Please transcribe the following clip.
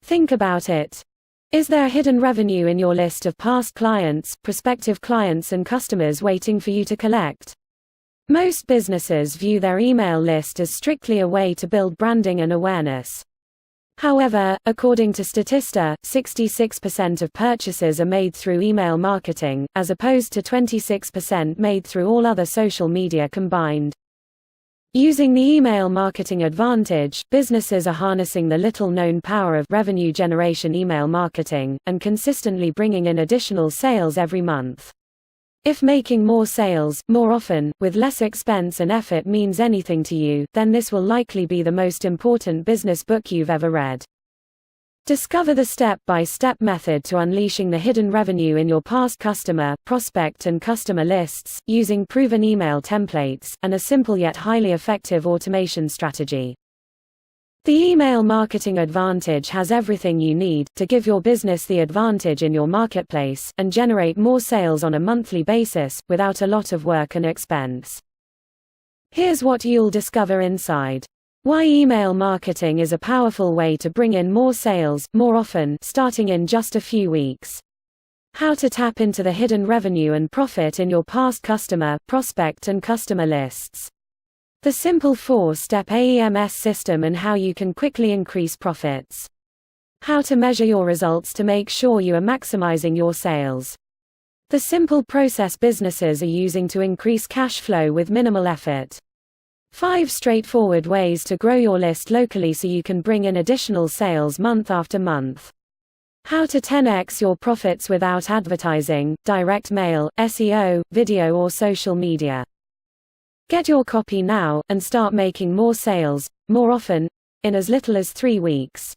Think about it. Is there hidden revenue in your list of past clients, prospective clients, and customers waiting for you to collect? Most businesses view their email list as strictly a way to build branding and awareness. However, according to Statista, 66% of purchases are made through email marketing, as opposed to 26% made through all other social media combined. Using the email marketing advantage, businesses are harnessing the little-known power of revenue generation email marketing, and consistently bringing in additional sales every month. If making more sales, more often, with less expense and effort means anything to you, then this will likely be the most important business book you've ever read. Discover the step-by-step method to unleashing the hidden revenue in your past customer, prospect, and customer lists, using proven email templates, and a simple yet highly effective automation strategy. The email marketing advantage has everything you need to give your business the advantage in your marketplace, and generate more sales on a monthly basis, without a lot of work and expense. Here's what you'll discover inside. Why email marketing is a powerful way to bring in more sales, more often, starting in just a few weeks. How to tap into the hidden revenue and profit in your past customer, prospect, and customer lists. The simple 4-step AEMS system and how you can quickly increase profits. How to measure your results to make sure you are maximizing your sales. The simple process businesses are using to increase cash flow with minimal effort. 5 straightforward ways to grow your list locally so you can bring in additional sales month after month. How to 10x your profits without advertising, direct mail, SEO, video, or social media. Get your copy now, and start making more sales, more often, in as little as 3 weeks.